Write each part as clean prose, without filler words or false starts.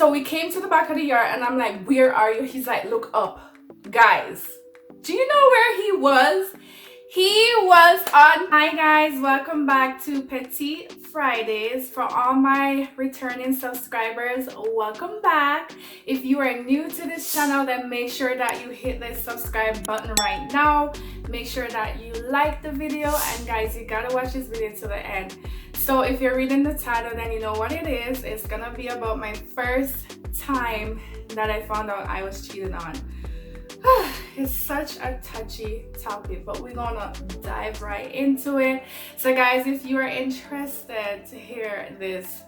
So we came to the back of the yard and I'm like, where are you? He's like, look up. Guys, do you know where he was? He was on. Hi guys, welcome back to Petite Fridays. For all my returning subscribers, welcome back. If you are new to this channel, then make sure that you hit the subscribe button right now. Make sure that you like the video, and guys, you gotta watch this video to the end. So if you're reading the title, then you know what it is. It's gonna be about my first time that I found out I was cheated on. It's such a touchy topic, but we're gonna dive right into it. So guys, if you are interested to hear this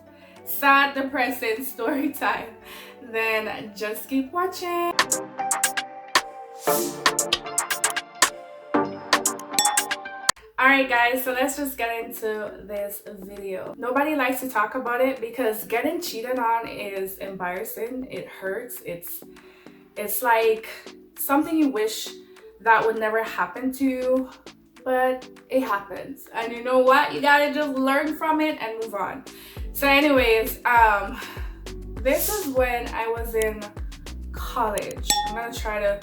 sad, depressing story time, then just keep watching. Alright guys, so let's just get into this video. Nobody likes to talk about it because getting cheated on is embarrassing. It hurts. It's like something you wish that would never happen to you, but it happens. And you know what? You gotta just learn from it and move on. So anyways, this is when I was in college. I'm gonna try to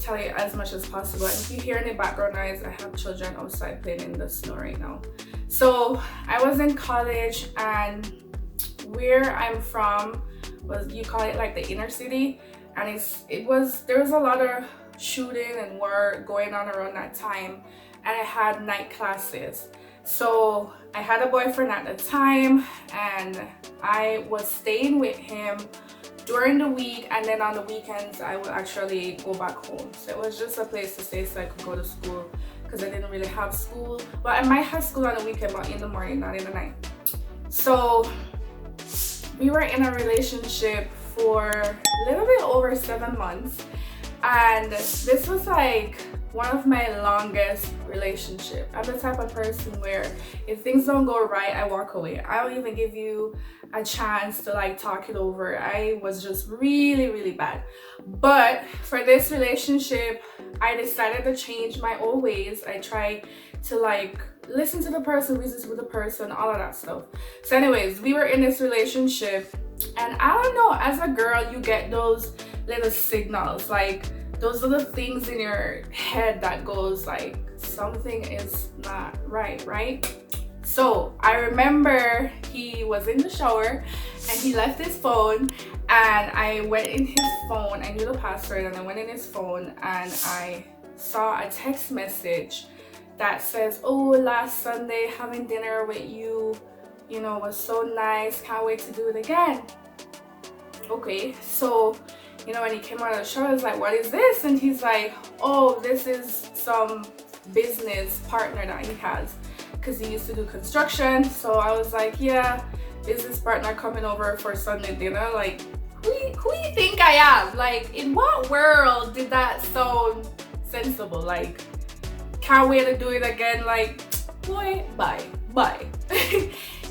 tell you as much as possible. And if you hear any background noise, I have children outside playing in the snow right now. So I was in college, and where I'm from was, you call it like the inner city, and there was a lot of shooting and war going on around that time, and I had night classes. So I had a boyfriend at the time, and I was staying with him during the week, and then on the weekends I would actually go back home. So it was just a place to stay so I could go to school, because I didn't really have school. But I might have school on the weekend, but in the morning, not in the night. So we were in a relationship for a little bit over 7 months, and this was like one of my longest relationships. I'm the type of person where if things don't go right, I walk away. I don't even give you a chance to like talk it over. I was just really bad. But for this relationship, I decided to change my old ways. I tried to like listen to the person, reason with the person, all of that stuff. So anyways, we were in this relationship, and I don't know, as a girl, you get those little signals, like those little things in your head that goes like something is not right? So I remember he was in the shower and he left his phone, and I went in his phone. I knew the password, and I went in his phone and I saw a text message that says, oh, last Sunday having dinner with you, you know, was so nice, can't wait to do it again. Okay, so you know, when he came out of the shower, I was like, what is this? And he's like, oh, this is some business partner that he has, because he used to do construction. So I was like, yeah, business partner coming over for Sunday dinner. Like, who you think I am? Like, in what world did that sound sensible? Like, can't wait to do it again. Like, boy, bye.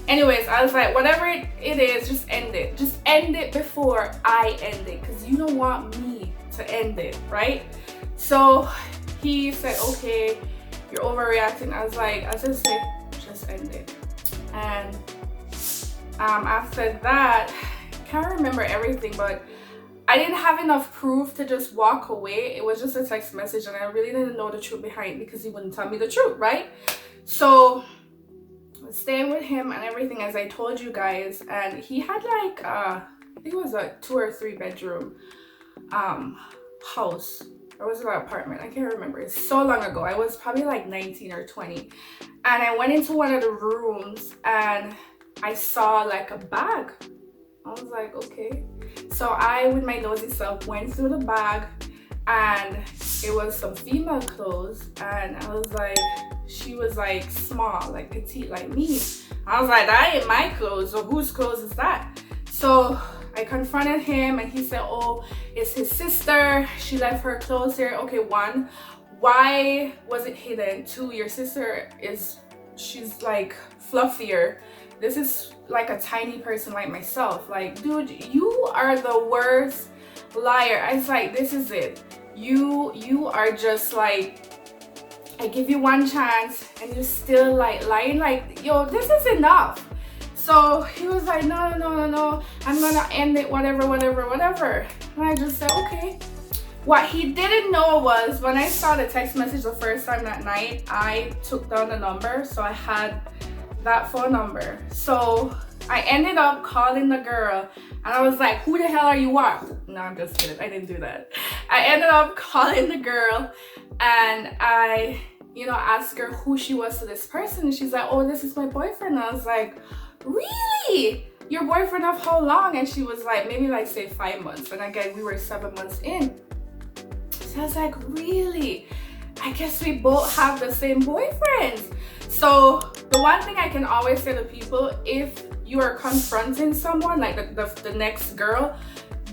Anyways, I was like, whatever it is, just end it. Just end it before I end it, because you don't want me to end it, right? So he said, okay, you're overreacting. I was like, I just say, just end it. And after that, I can't remember everything, but I didn't have enough proof to just walk away. It was just a text message, and I really didn't know the truth behind it, because he wouldn't tell me the truth, right? So staying with him and everything, as I told you guys, and he had like I think it was a 2 or 3 bedroom house, or was it an apartment? I can't remember. It's so long ago. I was probably like 19 or 20, and I went into one of the rooms and I saw like a bag. I was like, okay. So I, with my nosy self, went through the bag, and it was some female clothes, and I was like, she was like small, like petite, like me. I was like, that ain't my clothes, so whose clothes is that? So I confronted him, and he said, oh, it's his sister, she left her clothes here. Okay, 1, why was it hidden? 2, your sister she's like fluffier. This is like a tiny person like myself. Like, dude, you are the worst liar. I was like, this is it. You are just like, I give you one chance and you're still like lying. Like, yo, this is enough. So he was like, no, no, no, no, no, I'm gonna end it, whatever, whatever, whatever. And I just said, okay. What he didn't know was when I saw the text message the first time that night, I took down the number, so I had that phone number. So I ended up calling the girl and I was like, who the hell are you with? No, I'm just kidding. I didn't do that. I ended up calling the girl and I, asked her who she was to this person. And she's like, oh, this is my boyfriend. And I was like, really? Your boyfriend of how long? And she was like, maybe like say 5 months. And again, we were 7 months in. So I was like, really? I guess we both have the same boyfriends. So the one thing I can always say to people, if you are confronting someone, like the next girl,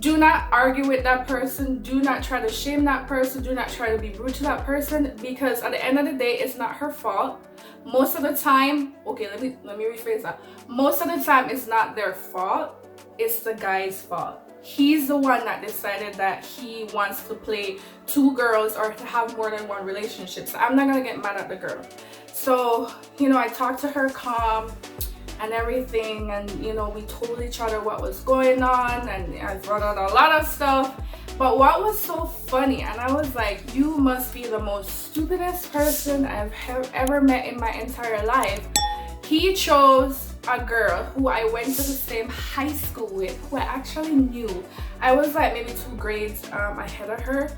do not argue with that person. Do not try to shame that person. Do not try to be rude to that person, because at the end of the day, it's not her fault. Most of the time, okay, let me rephrase that. Most of the time, it's not their fault. It's the guy's fault. He's the one that decided that he wants to play two girls or to have more than one relationship. So I'm not gonna get mad at the girl. So, I talked to her calm and everything, and we told each other what was going on, and I brought out a lot of stuff. But what was so funny, and I was like, you must be the most stupidest person I've ever met in my entire life. He chose a girl who I went to the same high school with, who I actually knew. I was like maybe 2 grades ahead of her,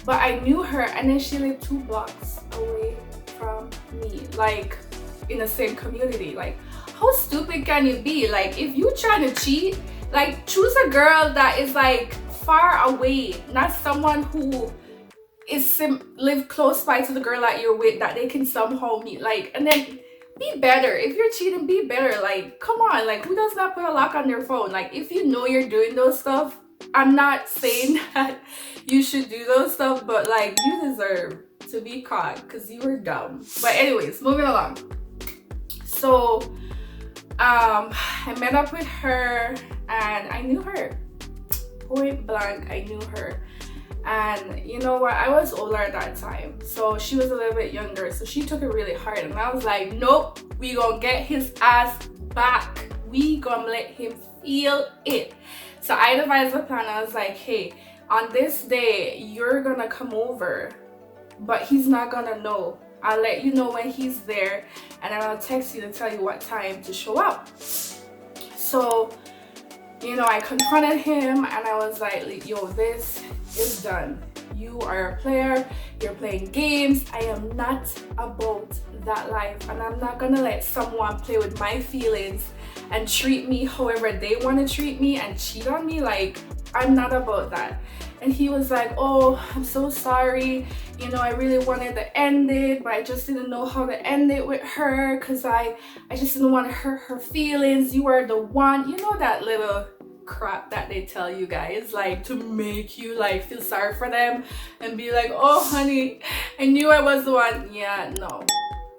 but I knew her, and then she lived 2 blocks away from me, like in the same community. Like, how stupid can you be? Like, if you trying to cheat, like, choose a girl that is like far away, not someone who is live close by to the girl that you're with, that they can somehow meet. Like, and then be better. If you're cheating, be better. Like, come on, like, who does not put a lock on their phone? Like, if you know you're doing those stuff, I'm not saying that you should do those stuff, but like, you deserve to be caught because you were dumb. But anyways, moving along. So I met up with her and I knew her. Point blank, I knew her. And you know what, I was older at that time, so she was a little bit younger, so she took it really hard, and I was like, nope, we gonna get his ass back. We gonna let him feel it. So I devised a plan. I was like, hey, on this day you're gonna come over, but he's not gonna know. I'll let you know when he's there, and I'll text you to tell you what time to show up. So I confronted him and I was like, yo, this is done. You are a player, you're playing games. I am not about that life, and I'm not gonna let someone play with my feelings and treat me however they want to treat me and cheat on me. Like, I'm not about that. And he was like, oh, I'm so sorry, I really wanted to end it, but I just didn't know how to end it with her, because I just didn't want to hurt her feelings. You are the one, that little crap that they tell you guys, like, to make you like feel sorry for them and be like, oh honey, I knew I was the one. Yeah, no,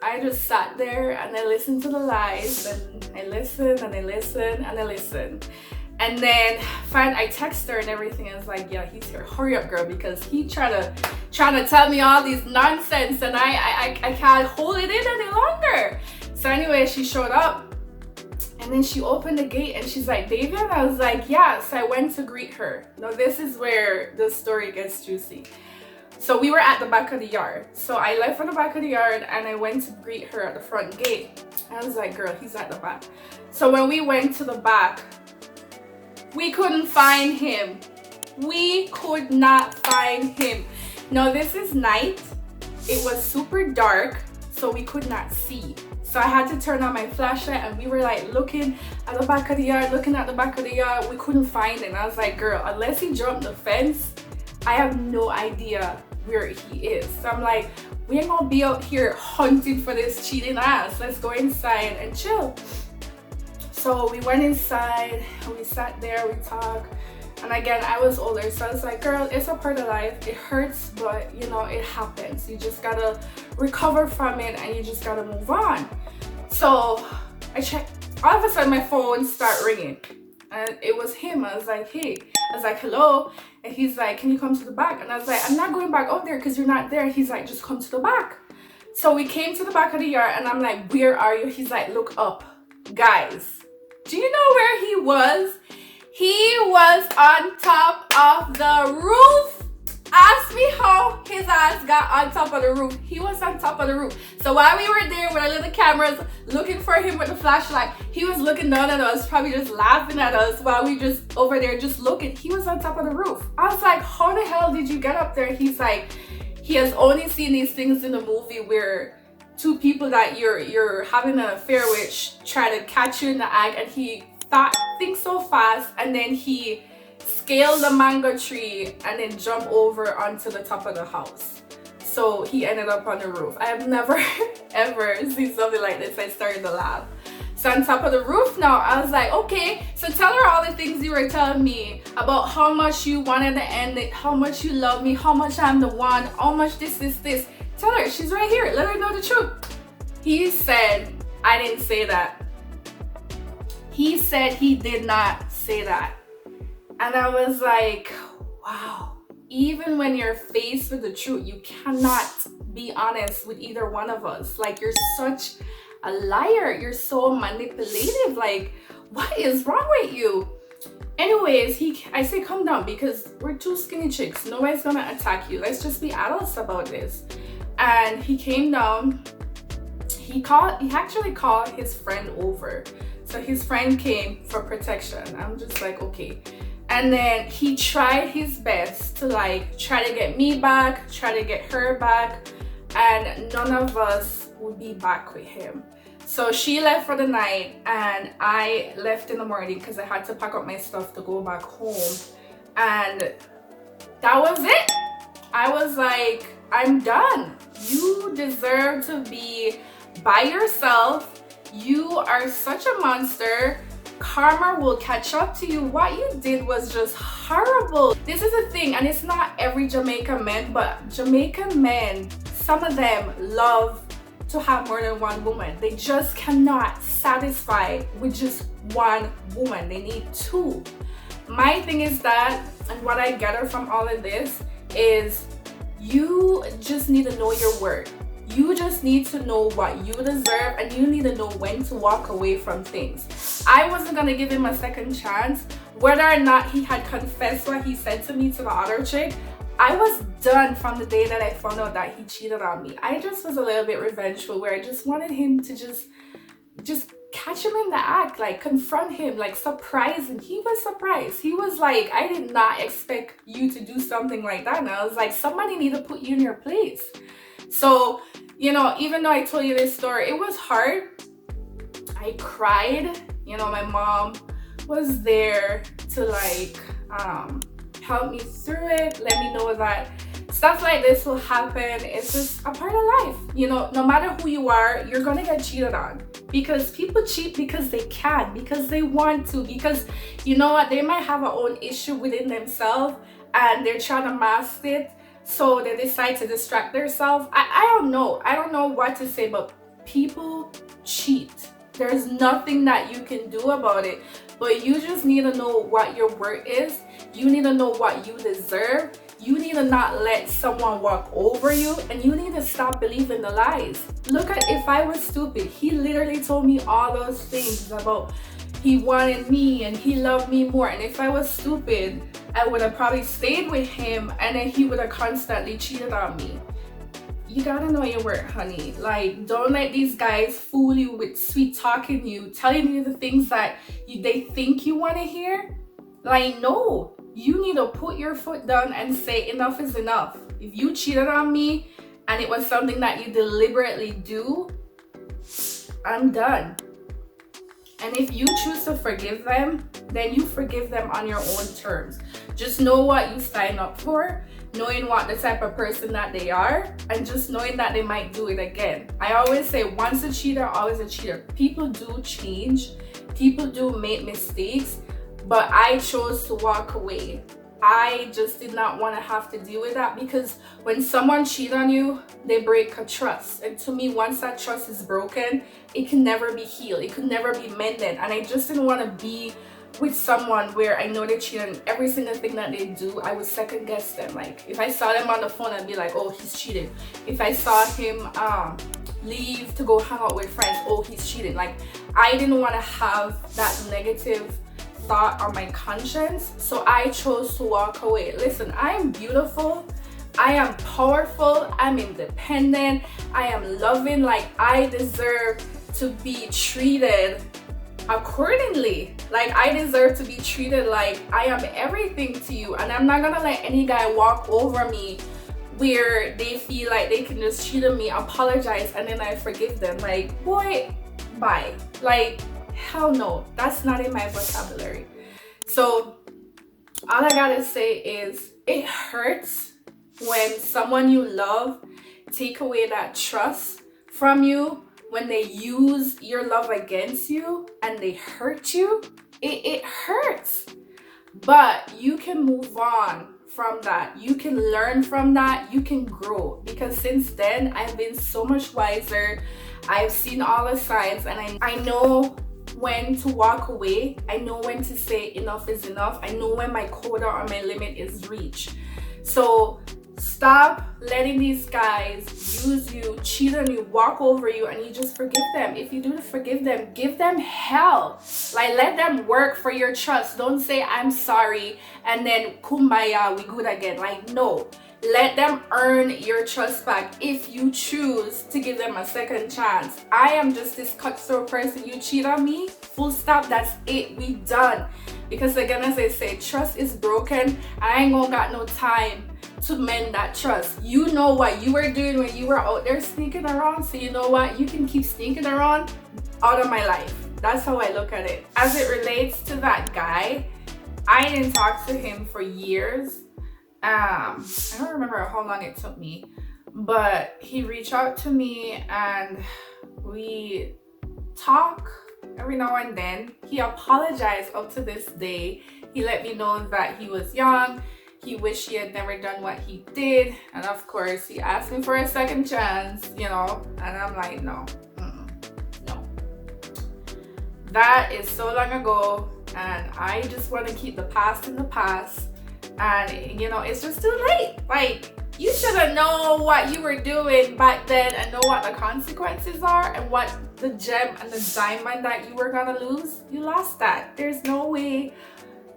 I just sat there and I listened to the lies, and I listened and I listened and I listened, and then I text her and everything. I was like, yeah, he's here, hurry up girl, because he trying to tell me all these nonsense, and I can't hold it in any longer. So anyway, she showed up. And then she opened the gate and she's like, David? I was like, yeah. So I went to greet her. Now this is where the story gets juicy. So we were at the back of the yard. So I left from the back of the yard and I went to greet her at the front gate. I was like, girl, he's at the back. So when we went to the back, we couldn't find him. We could not find him. Now this is night. It was super dark, so we could not see. So I had to turn on my flashlight, and we were like looking at the back of the yard, we couldn't find him. I was like, girl, unless he jumped the fence, I have no idea where he is. So I'm like, we ain't gonna be out here hunting for this cheating ass. Let's go inside and chill. So we went inside, we sat there, we talked. And again, I was older, so I was like, girl, it's a part of life. It hurts, but it happens. You just gotta recover from it, and you just gotta move on. So I checked. All of a sudden, my phone started ringing, and it was him. I was like, hey. I was like, hello. And he's like, can you come to the back? And I was like, I'm not going back out there because you're not there. He's like, just come to the back. So we came to the back of the yard, and I'm like, where are you? He's like, look up. Guys, Do you know where he was? He was on top of the roof. Ask me how his ass got on top of the roof. He was on top of the roof. So while we were there with our little cameras looking for him with the flashlight, he was looking down at us, probably just laughing at us while we just over there just looking. He was on top of the roof. I was like, how the hell did you get up there? He's like, he has only seen these things in the movie where two people that you're having an affair with try to catch you in the act, and he thinks so fast, and then he scale the mango tree and then jump over onto the top of the house. So he ended up on the roof. I have never ever seen something like this. I started to laugh. So on top of the roof now, I was like, okay, so tell her all the things you were telling me about how much you wanted to end it, how much you love me, how much I'm the one, how much this. Tell her, she's right here. Let her know the truth. He said, I didn't say that. He said he did not say that. And I was like, wow, even when you're faced with the truth, you cannot be honest with either one of us. Like, you're such a liar. You're so manipulative. Like, what is wrong with you? Anyways, I say calm down, because we're two skinny chicks. Nobody's gonna attack you. Let's just be adults about this. And he came down. He actually called his friend over. So his friend came for protection. I'm just like, okay. And then he tried his best to like try to get me back, try to get her back, and none of us would be back with him. So she left for the night and I left in the morning because I had to pack up my stuff to go back home. And that was it. I was like, I'm done. You deserve to be by yourself. You are such a monster. Karma will catch up to you. What you did was just horrible. This is a thing, and it's not every Jamaican man, but Jamaican men, some of them love to have more than one woman. They just cannot satisfy with just one woman. They need two. My thing is that, and what I gather from all of this is, you just need to know your worth. You just need to know what you deserve, and you need to know when to walk away from things. I wasn't gonna give him a second chance. Whether or not he had confessed what he said to me to the other chick, I was done from the day that I found out that he cheated on me. I just was a little bit revengeful, where I just wanted him to just catch him in the act, like confront him, like surprise him. He was surprised. He was like, I did not expect you to do something like that. And I was like, somebody need to put you in your place. So, you know, even though I told you this story, it was hard. I cried. You know, my mom was there to like help me through it, let me know that stuff like this will happen. It's just a part of life. You know, no matter who you are, you're gonna get cheated on, because people cheat because they can, because they want to, because you know what, they might have a own issue within themselves and they're trying to mask it. So they decide to distract themselves. I don't know what to say, but people cheat. There's nothing that you can do about it, but you just need to know what your worth is. You need to know what you deserve. You need to not let someone walk over you, and you need to stop believing the lies. Look at If I Was Stupid. He literally told me all those things about he wanted me and he loved me more. And if I was stupid, I would have probably stayed with him, and then he would have constantly cheated on me. You gotta know your worth, honey. Like, don't let these guys fool you with sweet talking you, telling you the things that they think you want to hear. Like, no, you need to put your foot down and say enough is enough. If you cheated on me and it was something that you deliberately do, I'm done. And if you choose to forgive them, then you forgive them on your own terms. Just know what you sign up for, knowing what the type of person that they are, and just knowing that they might do it again. I always say, once a cheater, always a cheater. People do change, people do make mistakes, but I chose to walk away. I just did not want to have to deal with that, because when someone cheats on you, they break a trust. And to me, once that trust is broken, it can never be healed. It could never be mended. And I just didn't want to be with someone where I know they cheat, and every single thing that they do, I would second guess them. Like, if I saw them on the phone, I'd be like, oh, he's cheating. If I saw him leave to go hang out with friends. Oh, he's cheating. Like, I didn't want to have that negative thought on my conscience, so I chose to walk away. Listen, I am beautiful, I am powerful, I'm independent, I am loving. Like, I deserve to be treated accordingly. Like, I deserve to be treated like I am everything to you, and I'm not gonna let any guy walk over me where they feel like they can just cheat on me, apologize, and then I forgive them. Like, boy, bye. Like, hell no, that's not in my vocabulary. So all I gotta say is, it hurts when someone you love take away that trust from you, when they use your love against you and they hurt you. It hurts, but you can move on from that. You can learn from that. You can grow, because since then I've been so much wiser. I've seen all the signs, and I know when to walk away. I know when to say enough is enough. I know when my quota or my limit is reached. So stop letting these guys use you, cheat on you, walk over you, and you just forgive them. If you do forgive them, give them hell. Like, let them work for your trust. Don't say I'm sorry and then kumbaya, we good again. Like, no. Let them earn your trust back if you choose to give them a second chance. I am just this cutthroat person. You cheat on me, full stop, that's it, we done. Because again, as I say, trust is broken. I ain't gonna got no time to mend that trust. You know what you were doing when you were out there sneaking around, so you know what, you can keep sneaking around out of my life. That's how I look at it. As it relates to that guy, I didn't talk to him for years. I don't remember how long it took me, but he reached out to me and we talk every now and then. He apologized up to this day. He let me know that he was young. He wished he had never done what he did. And of course, he asked me for a second chance, you know, and I'm like, no, no. That is so long ago, and I just want to keep the past in the past. And you know, it's just too late. Like, you should have known what you were doing back then and know what the consequences are and what the gem and the diamond that you were gonna lose. You lost that. There's no way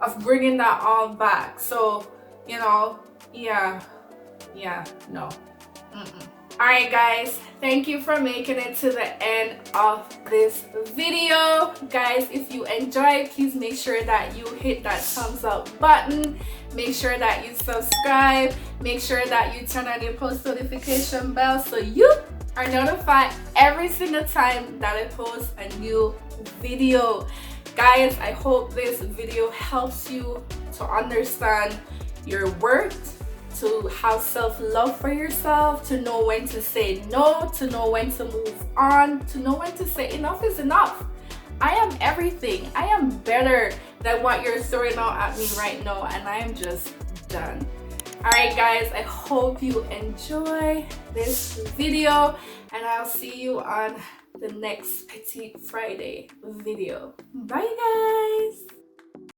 of bringing that all back. So, you know, yeah, no. Alright guys, thank you for making it to the end of this video. Guys, if you enjoyed, please make sure that you hit that thumbs up button. Make sure that you subscribe. Make sure that you turn on your post notification bell so you are notified every single time that I post a new video. Guys, I hope this video helps you to understand your worth, to have self-love for yourself, to know when to say no, to know when to move on, to know when to say enough is enough. I am everything. I am better than what you're throwing out at me right now, and I am just done. Alright guys, I hope you enjoy this video, and I'll see you on the next Petite Friday video. Bye guys!